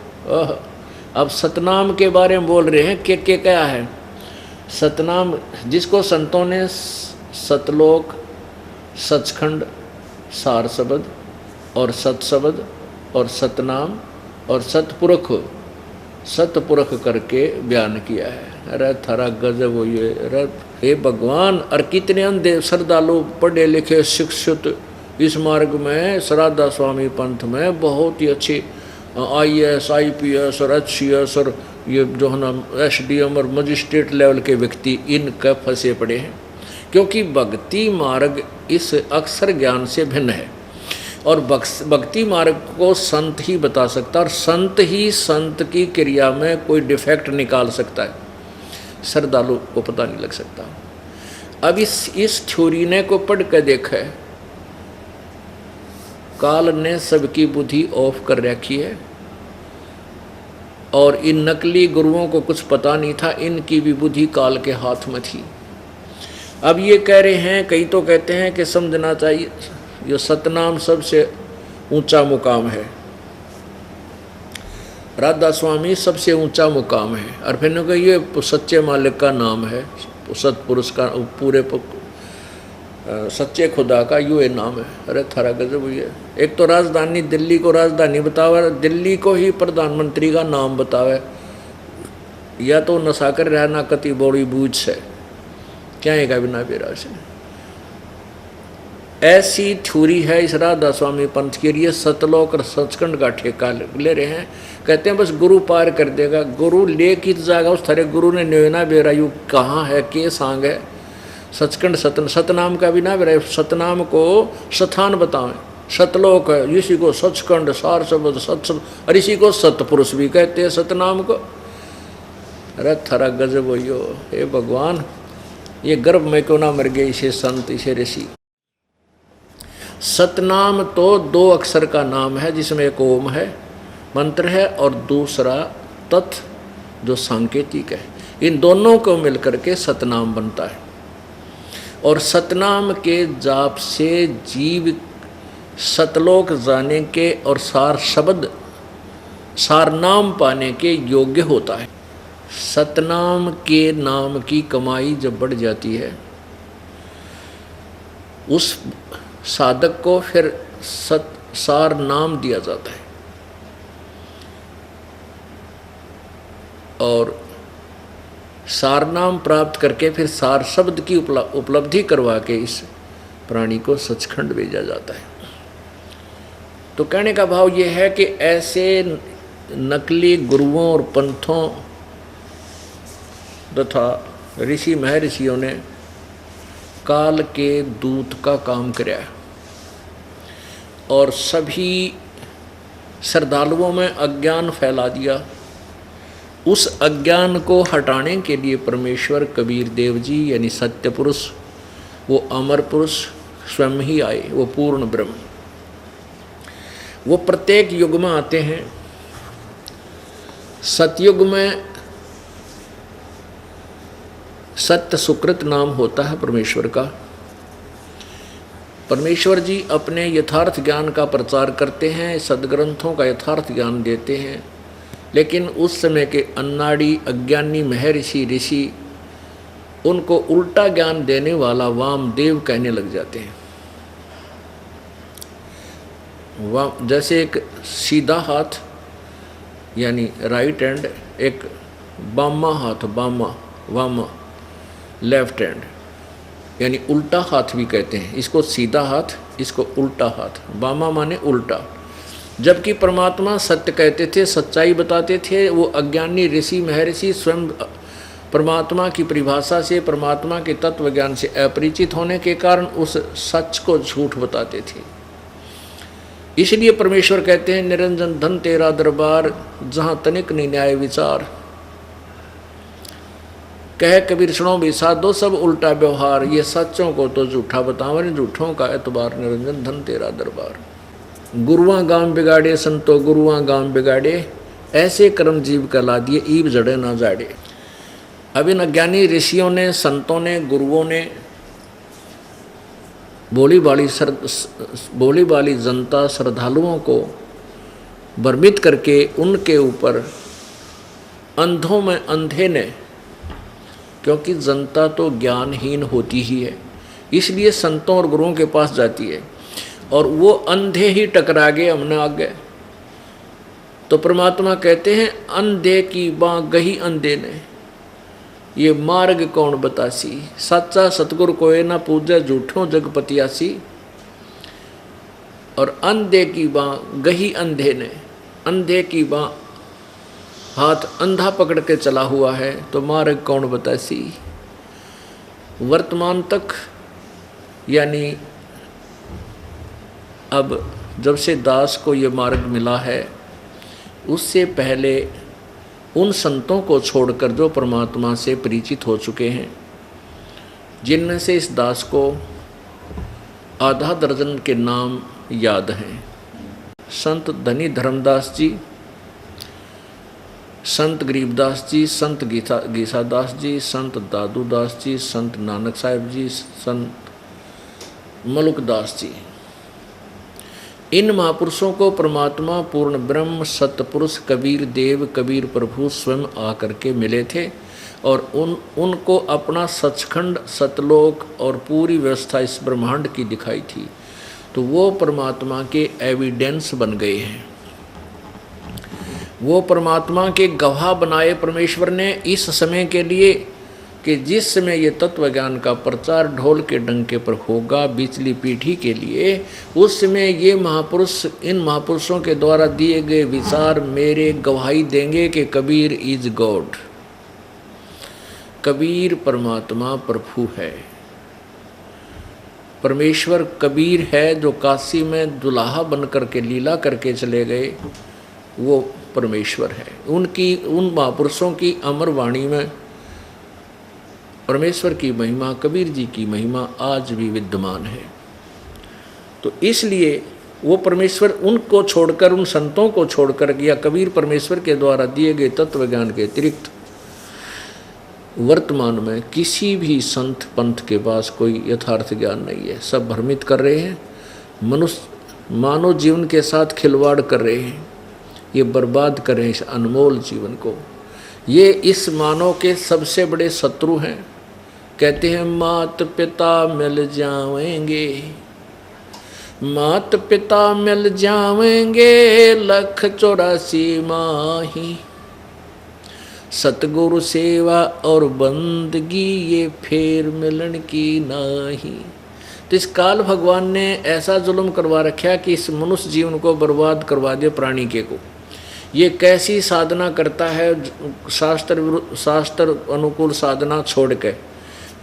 अब सतनाम के बारे में बोल रहे हैं कि क्या है सतनाम, जिसको संतों ने सतलोक, सचखंड, सार शब्द और सतशब्द और सतनाम और सतपुरख करके बयान किया है। अरे थारा गजब हुई है। अरे हे भगवान, और कितने अंधे श्रद्धालु पढ़े लिखे शिक्षित इस मार्ग में राधा स्वामी पंथ में बहुत ही अच्छे IAS, IPS और HCS और ये जो है ना SDM और मजिस्ट्रेट लेवल के व्यक्ति इनका फंसे पड़े हैं, क्योंकि भक्ति मार्ग इस अक्षर ज्ञान से भिन्न है, और भक्ति मार्ग को संत ही बता सकता है, और संत ही संत की क्रिया में कोई डिफेक्ट निकाल सकता है, श्रद्धालु को पता नहीं लग सकता। अब इस थ्योरी ने को पढ़ कर देखा है, काल ने सबकी बुद्धि ऑफ कर रखी है, और इन नकली गुरुओं को कुछ पता नहीं था, इनकी भी बुद्धि काल के हाथ में थी। अब ये कह रहे हैं, कई तो कहते हैं कि समझना चाहिए ये सतनाम सबसे ऊंचा मुकाम है, राधा स्वामी सबसे ऊंचा मुकाम है, और फिर ये सच्चे मालिक का नाम है, सतपुरुष का पूरे सच्चे खुदा का ये नाम है। अरे थारा गजब हुई है। एक तो राजधानी दिल्ली को राजधानी बतावे, दिल्ली को ही प्रधानमंत्री का नाम बतावे, या तो नशा कर रहना कति बड़ी बूझ से क्या है का बिना बेरा से। ऐसी थ्योरी है इस राधा स्वामी पंथ के लिए। सतलोक और सचखंड का ठेका ले रहे हैं, कहते हैं बस गुरु पार कर देगा। गुरु ले किस जाएगा? उस थारे गुरु ने न्योना बेरा यू कहाँ है, के सांग है? सचखंड सतनाम का भी ना बेरा, सतनाम को स्थान बतावें, सतलोक है, इसी को सचखंड, सार शब्द, सत्सब, और इसी को सतपुरुष भी कहते हैं सतनाम को। अरे थारा गजब हो यो। हे भगवान, ये गर्भ में क्यों ना मर गए इसे संत, इसे ऋषि। सतनाम तो 2 अक्षर का नाम है, जिसमें एक ओम है मंत्र है, और दूसरा तत् जो सांकेतिक है। इन दोनों को मिलकर के सतनाम बनता है, और सतनाम के जाप से जीव सतलोक जाने के और सार शब्द, सार नाम पाने के योग्य होता है। सतनाम के नाम की कमाई जब बढ़ जाती है, उस साधक को फिर सार नाम दिया जाता है, और सार नाम प्राप्त करके फिर सार शब्द की उपलब्धि करवा के इस प्राणी को सचखंड भेजा जाता है। तो कहने का भाव ये है कि ऐसे नकली गुरुओं और पंथों तथा ऋषि महर्षियों ने काल के दूत का काम किया और सभी श्रद्धालुओं में अज्ञान फैला दिया। उस अज्ञान को हटाने के लिए परमेश्वर कबीर देव जी यानी सत्य पुरुष, वो अमर पुरुष स्वयं ही आए, वो पूर्ण ब्रह्म। वो प्रत्येक युग में आते हैं। सतयुग में सत्य सुकृत नाम होता है परमेश्वर का। परमेश्वर जी अपने यथार्थ ज्ञान का प्रचार करते हैं, सदग्रंथों का यथार्थ ज्ञान देते हैं, लेकिन उस समय के अन्नाड़ी अज्ञानी महर्षि ऋषि उनको उल्टा ज्ञान देने वाला वामदेव कहने लग जाते हैं। जैसे एक सीधा हाथ यानी राइट हैंड, एक बामा हाथ वामा लेफ्ट हैंड यानी उल्टा हाथ भी कहते हैं। इसको सीधा हाथ, इसको उल्टा हाथ। बामा माने उल्टा। जबकि परमात्मा सत्य कहते थे, सच्चाई बताते थे, वो अज्ञानी ऋषि महर्षि स्वयं परमात्मा की परिभाषा से, परमात्मा के तत्व ज्ञान से अपरिचित होने के कारण उस सच को झूठ बताते थे। इसलिए परमेश्वर कहते हैं, निरंजन धन तेरा दरबार, जहाँ तनिक नहीं न्याय विचार। कह कबीर सुनो भी साधो सब उल्टा व्यवहार, ये सच्चों को तो झूठा बतावन, झूठों का एतबार, निरंजन धन तेरा दरबार। गुरुआ गांव बिगाड़े संतो गुरुआ गांव बिगाड़े, ऐसे कर्म जीव कहला दिए, ईब जड़े ना जाड़े। अब इन अज्ञानी ऋषियों ने, संतों ने, गुरुओं ने भोली भाली जनता श्रद्धालुओं को भ्रमित करके उनके ऊपर अंधों में अंधे ने, क्योंकि जनता तो ज्ञानहीन होती ही है, इसलिए संतों और गुरुओं के पास जाती है, और वो अंधे ही टकरा गए हमने आगे। तो परमात्मा कहते हैं, अंधे की बाँ गही अंधे ने, ये मार्ग कौन बतासी। सच्चा सतगुरु कोई ना पूजे, झूठों जगपतियासी। और अंधे की बाँ गही अंधे ने, अंधे की बाँ हाथ अंधा पकड़ के चला हुआ है, तो मार्ग कौन बतासी। वर्तमान तक यानी अब जब से दास को ये मार्ग मिला है, उससे पहले उन संतों को छोड़कर जो परमात्मा से परिचित हो चुके हैं, जिनमें से इस दास को आधा दर्जन के नाम याद हैं। संत धनी धर्मदास जी, संत गरीबदास जी, संत गीसादास जी, संत दादूदास जी, संत नानक साहिब जी, संत मलुकदास जी, इन महापुरुषों को परमात्मा पूर्ण ब्रह्म सतपुरुष कबीर देव कबीर प्रभु स्वयं आकर के मिले थे, और उनको अपना सचखंड सतलोक और पूरी व्यवस्था इस ब्रह्मांड की दिखाई थी। तो वो परमात्मा के एविडेंस बन गए हैं, वो परमात्मा के गवाह बनाए परमेश्वर ने इस समय के लिए, कि जिस समय ये तत्व ज्ञान का प्रचार ढोल के डंके पर होगा बिचली पीढ़ी के लिए, उस समय ये महापुरुष, इन महापुरुषों के द्वारा दिए गए विचार मेरे गवाही देंगे कि कबीर इज गॉड, कबीर परमात्मा प्रभु है। परमेश्वर कबीर है, जो काशी में दुल्हा बन करके लीला करके चले गए, वो परमेश्वर है। उन महापुरुषों की अमर वाणी में परमेश्वर की महिमा, कबीर जी की महिमा आज भी विद्यमान है। तो इसलिए वो परमेश्वर उनको छोड़कर, उन संतों को छोड़कर, या कबीर परमेश्वर के द्वारा दिए गए तत्व ज्ञान के अतिरिक्त वर्तमान में किसी भी संत पंथ के पास कोई यथार्थ ज्ञान नहीं है। सब भ्रमित कर रहे हैं, मानव जीवन के साथ खिलवाड़ कर रहे हैं, ये बर्बाद कर रहे हैं इस अनमोल जीवन को। ये इस मानव के सबसे बड़े शत्रु हैं। कहते हैं मात पिता मिल जाएंगे, मात पिता मिल जाएंगे, 184 माही, सतगुरु सेवा और बंदगी ये फेर मिलन की नाही। तो इस काल भगवान ने ऐसा जुल्म करवा रखा कि इस मनुष्य जीवन को बर्बाद करवा दिया प्राणी के को। ये कैसी साधना करता है, शास्त्र अनुकूल साधना छोड़ के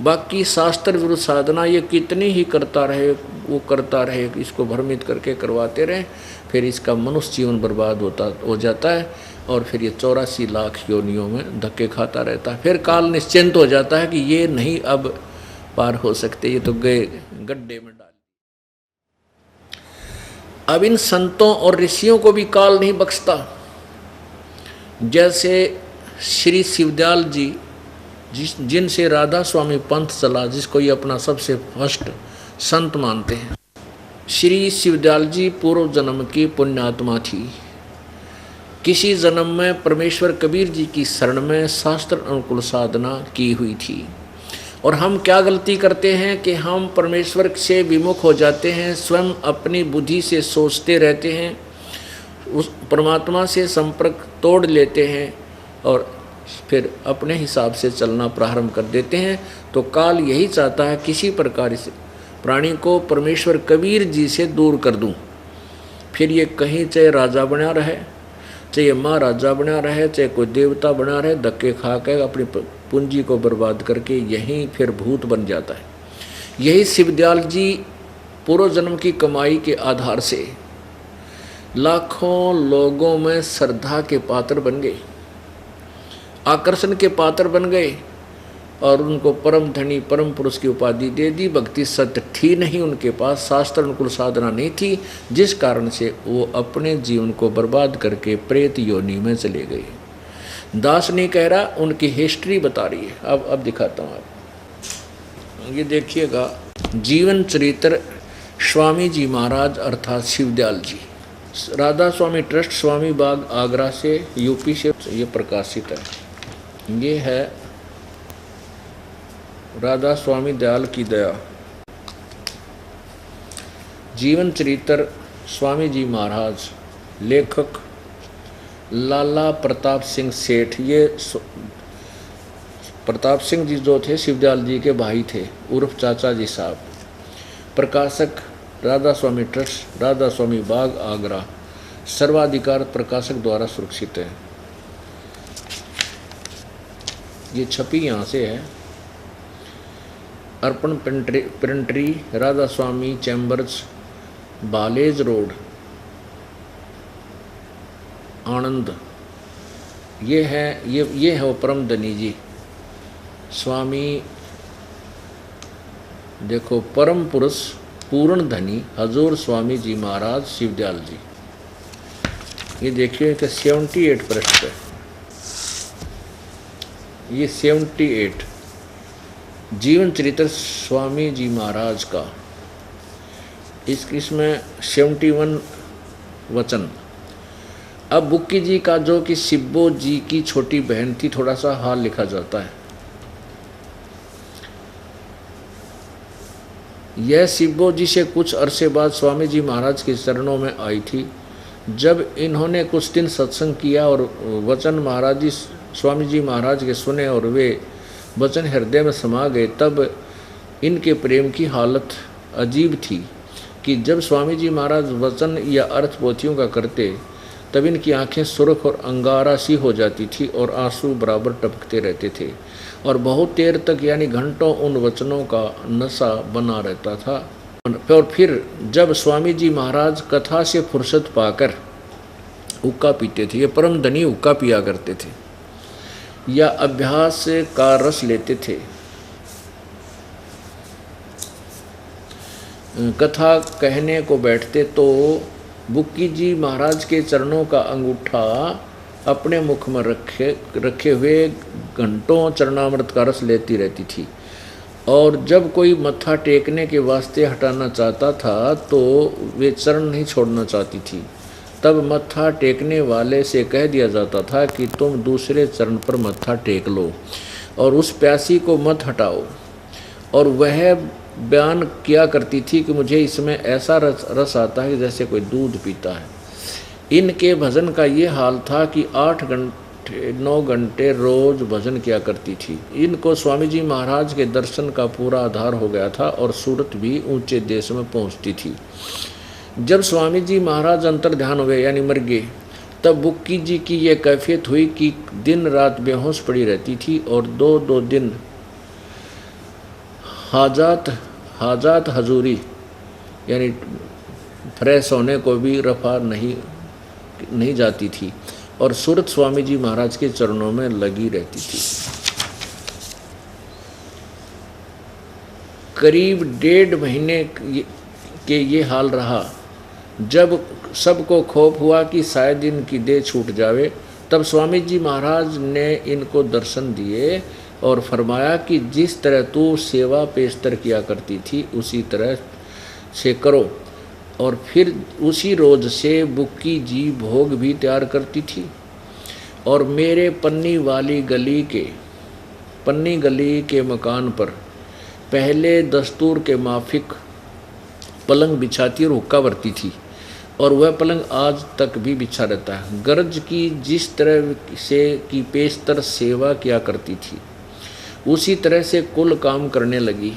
बाकी शास्त्र विरुद्ध साधना ये कितनी ही करता रहे, वो करता रहे, इसको भ्रमित करके करवाते रहे, फिर इसका मनुष्य जीवन बर्बाद हो जाता है और फिर ये 84 लाख योनियों में धक्के खाता रहता है। फिर काल निश्चिंत हो जाता है कि ये नहीं अब पार हो सकते, ये तो गए गड्ढे में डाल। अब इन संतों और ऋषियों को भी काल नहीं बख्शता। जैसे श्री शिवदयाल जी जिनसे राधा स्वामी पंथ चला, जिसको ये अपना सबसे फर्स्ट संत मानते हैं। श्री शिवदयाल जी पूर्व जन्म की पुण्यात्मा थी। किसी जन्म में परमेश्वर कबीर जी की शरण में शास्त्र अनुकूल साधना की हुई थी। और हम क्या गलती करते हैं कि हम परमेश्वर से विमुख हो जाते हैं, स्वयं अपनी बुद्धि से सोचते रहते हैं, उस परमात्मा से संपर्क तोड़ लेते हैं और फिर अपने हिसाब से चलना प्रारंभ कर देते हैं। तो काल यही चाहता है किसी प्रकार से प्राणी को परमेश्वर कबीर जी से दूर कर दूं। फिर ये कहीं चाहे राजा बना रहे, चाहे महाराजा बना रहे, चाहे कोई देवता बना रहे, धक्के खा के अपनी पूंजी को बर्बाद करके यहीं फिर भूत बन जाता है। यही शिवदयाल जी पूर्व जन्म की कमाई के आधार से लाखों लोगों में श्रद्धा के पात्र बन गए, आकर्षण के पात्र बन गए और उनको परम धनी परम पुरुष की उपाधि दे दी। भक्ति सत्य थी नहीं उनके पास, शास्त्र अनुकूल साधना नहीं थी, जिस कारण से वो अपने जीवन को बर्बाद करके प्रेत योनि में चले गए। दास नहीं कह रहा, उनकी हिस्ट्री बता रही है। अब दिखाता हूँ आप, ये देखिएगा जीवन चरित्र स्वामी जी महाराज अर्थात शिवदयाल जी, राधा स्वामी ट्रस्ट, स्वामी बाग, आगरा से, यूपी से ये प्रकाशित है। ये है राधा स्वामी दयाल की दया, जीवन चरित्र स्वामी जी महाराज, लेखक लाला प्रताप सिंह सेठ। ये प्रताप सिंह जी जो थे शिवदयाल जी के भाई थे, उर्फ चाचा जी साहब। प्रकाशक राधा स्वामी ट्रस्ट, राधा स्वामी बाग, आगरा। सर्वाधिकार प्रकाशक द्वारा सुरक्षित है। ये छपी यहाँ से है। अर्पण प्रिंटरी, राधा स्वामी चैम्बर्स, बालेज रोड, आनंद। ये है वो परम धनी जी स्वामी, देखो परम पुरुष पूर्ण धनी हजूर स्वामी जी महाराज शिवदयाल जी। ये देखिए कि 78 पृष्ठ है, ये 78 जीवन चरित्र स्वामी जी महाराज का। इसमें 71 वचन। अब बुक्की जी का जो कि शिब्बो जी की छोटी बहन थी, थोड़ा सा हाल लिखा जाता है। यह शिब्बो जी से कुछ अरसे बाद स्वामी जी महाराज के चरणों में आई थी। जब इन्होंने कुछ दिन सत्संग किया और वचन महाराज जी स्वामी जी महाराज के सुने और वे वचन हृदय में समा गए, तब इनके प्रेम की हालत अजीब थी कि जब स्वामी जी महाराज वचन या अर्थ पोथियों का करते तब इनकी आंखें सुर्ख और अंगारा सी हो जाती थी और आंसू बराबर टपकते रहते थे और बहुत देर तक यानी घंटों उन वचनों का नशा बना रहता था। और फिर जब स्वामी जी महाराज कथा से फुर्सत पाकर हुक्का पीते थे, ये परम धनी हुक्का पिया करते थे या अभ्यास का रस लेते थे, कथा कहने को बैठते तो बुक्की जी महाराज के चरणों का अंगूठा अपने मुख में रखे हुए घंटों चरणामृत का रस लेती रहती थी और जब कोई मत्था टेकने के वास्ते हटाना चाहता था तो वे चरण नहीं छोड़ना चाहती थी। तब मत्था टेकने वाले से कह दिया जाता था कि तुम दूसरे चरण पर मत्था टेक लो और उस प्यासी को मत हटाओ। और वह बयान किया करती थी कि मुझे इसमें ऐसा रस आता है जैसे कोई दूध पीता है। इनके भजन का ये हाल था कि 9 घंटे रोज भजन किया करती थी। इनको स्वामी जी महाराज के दर्शन का पूरा आधार हो गया था और सूरत भी ऊंचे देश में पहुंचती थी। जब स्वामी जी महाराज अंतर ध्यान हो गए यानी मर गए, तब बुक्की जी की यह कैफियत हुई कि दिन रात बेहोश पड़ी रहती थी और 2-2 दिन हाजात हजूरी यानी फ्रेश होने को भी रफा नहीं जाती थी और सूरत स्वामी जी महाराज के चरणों में लगी रहती थी। करीब 1.5 महीने के ये हाल रहा। जब सबको खौफ हुआ कि शायद इनकी देह छूट जावे, तब स्वामी जी महाराज ने इनको दर्शन दिए और फरमाया कि जिस तरह तू सेवा पेशतर किया करती थी उसी तरह से करो। और फिर उसी रोज से बुक्की जी भोग भी तैयार करती थी और मेरे पन्नी गली के मकान पर पहले दस्तूर के माफिक पलंग बिछाती और हुक्का भरती थी और वह पलंग आज तक भी बिछा रहता है। गरज की जिस तरह से की पेशतर सेवा किया करती थी उसी तरह से कुल काम करने लगी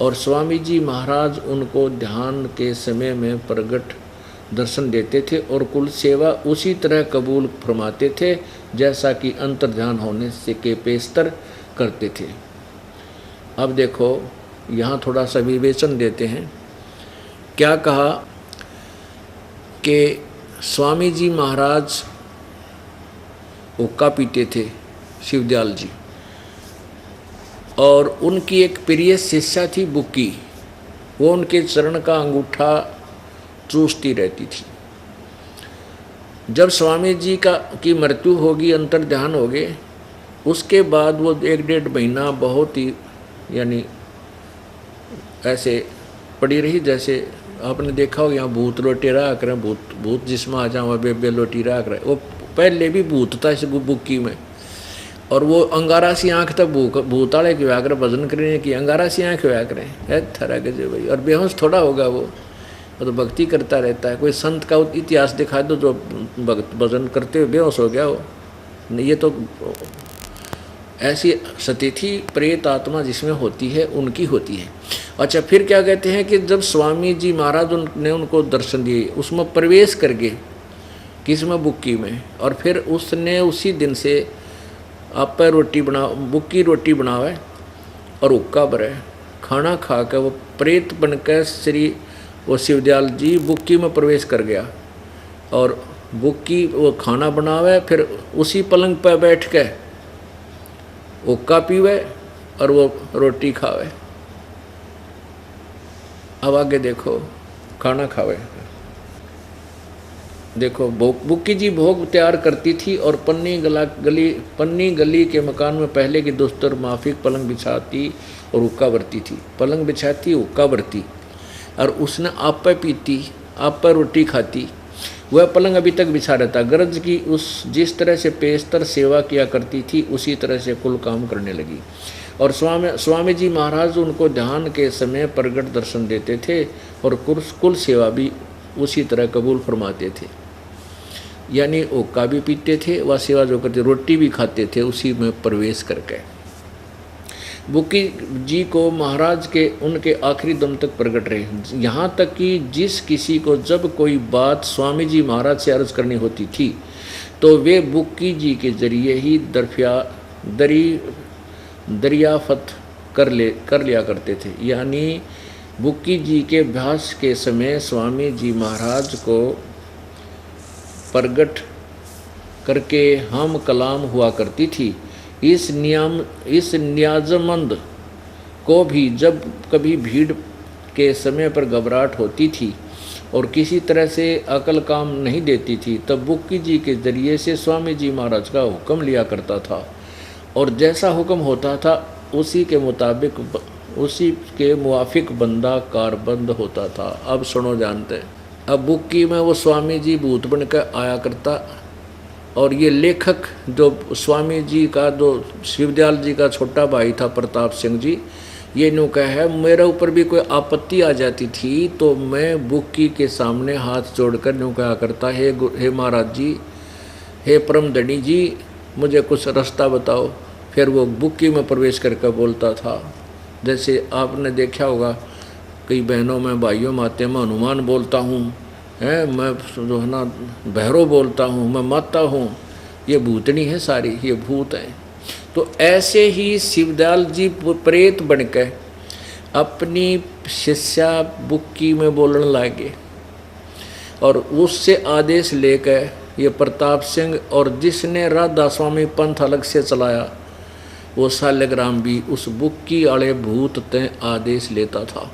और स्वामी जी महाराज उनको ध्यान के समय में प्रगट दर्शन देते थे और कुल सेवा उसी तरह कबूल फरमाते थे जैसा कि अंतर ध्यान होने से के पेशतर करते थे। अब देखो यहाँ थोड़ा सा विवेचन देते हैं। क्या कहा कि स्वामी जी महाराज हुक्का पीते थे शिवदयाल जी, और उनकी एक प्रिय शिष्या थी बुक्की, वो उनके चरण का अंगूठा चूसती रहती थी। जब स्वामी जी की मृत्यु होगी, अंतर ध्यान हो गए, उसके बाद वो 1-1.5 महीना बहुत ही यानी ऐसे पड़ी रही जैसे आपने देखा हो यहाँ भूत लोटी रहा करें, भूत जिसमें आ जाओ बेबे लोटी रहा करें। वो पहले भी भूत था इस बुक्की में, और वो अंगारा सी आँख तक भूताड़े की व्याकर भजन करने की अंगारा सी आँख व्या करें थरा गजे भाई, और बेहोश थोड़ा होगा वो तो भक्ति करता रहता है। कोई संत का इतिहास दिखा दो जो भजन करते हुए बेहोश हो गया हो, ये तो ऐसी सतिथि प्रेत आत्मा जिसमें होती है उनकी होती है। अच्छा, फिर क्या कहते हैं कि जब स्वामी जी महाराज ने उनको दर्शन दिए, उसमें प्रवेश कर गए किसमें बुक्की में, और फिर उसने उसी दिन से आप बुक्की रोटी बनावे और हुक्का भरे, खाना खा कर वो प्रेत बनकर वो शिवदयाल जी बुक्की में प्रवेश कर गया और बुक्की वो खाना बनावे, फिर उसी पलंग पर बैठ के हुक्का पीवे और वो रोटी खावे। अब आगे देखो, खाना खावे। देखो बुक्की जी भोग तैयार करती थी और पन्नी गली के मकान में पहले की दोस्तर माफिक पलंग बिछाती और हुक्का भरती थी। पलंग बिछाती, हुक्का भरती, और उसने आप पे पीती, आप पर रोटी खाती। वह पलंग अभी तक बिछा रहता। गरज की जिस तरह से पेशतर सेवा किया करती थी उसी तरह से कुल काम करने लगी। और स्वामी जी महाराज उनको ध्यान के समय प्रगट दर्शन देते थे और कुल सेवा भी उसी तरह कबूल फरमाते थे। यानी हुक्का भी पीते थे, वह सेवा जो करते, रोटी भी खाते थे उसी में प्रवेश करके। बुक्की जी को महाराज के उनके आखिरी दम तक प्रकट रहे, यहाँ तक कि जिस किसी को जब कोई बात स्वामी जी महाराज से अर्ज करनी होती थी तो वे बुक्की जी के जरिए ही दरियाफत कर लिया करते थे। यानी बुक्की जी के अभ्यास के समय स्वामी जी महाराज को प्रगट करके हम कलाम हुआ करती थी। इस न्याजमंद को भी जब कभी भीड़ के समय पर घबराहट होती थी और किसी तरह से अकल काम नहीं देती थी, तब बुक्की जी के जरिए से स्वामी जी महाराज का हुक्म लिया करता था और जैसा हुक्म होता था उसी के मुआफिक बंदा कारबंद होता था। अब सुनो जानते, अब बुक्की में वो स्वामी जी भूत बनकर आया करता, और ये लेखक जो स्वामी जी का जो शिवदयाल जी का छोटा भाई था प्रताप सिंह जी, ये न्यू कहा है, मेरे ऊपर भी कोई आपत्ति आ जाती थी तो मैं बुक्की के सामने हाथ जोड़कर न्यू कहा करता, हे महाराज जी, हे परमधनी जी, मुझे कुछ रास्ता बताओ। फिर वो बुक्की में प्रवेश करके बोलता था। जैसे आपने देखा होगा कई बहनों में भाइयों में आते, मैं हनुमान बोलता हूँ, हैं, मैं जो है ना भैरव बोलता हूँ, मैं माता हूँ। ये भूतनी है सारी, ये भूत हैं। तो ऐसे ही शिवदयाल जी प्रेत बनके अपनी शिष्या बुक्की में बोलने लगे और उससे आदेश लेकर ये प्रताप सिंह और जिसने राधा स्वामी पंथ अलग से चलाया वो शालिग्राम भी उस बुक्की वाले भूत ते आदेश लेता था।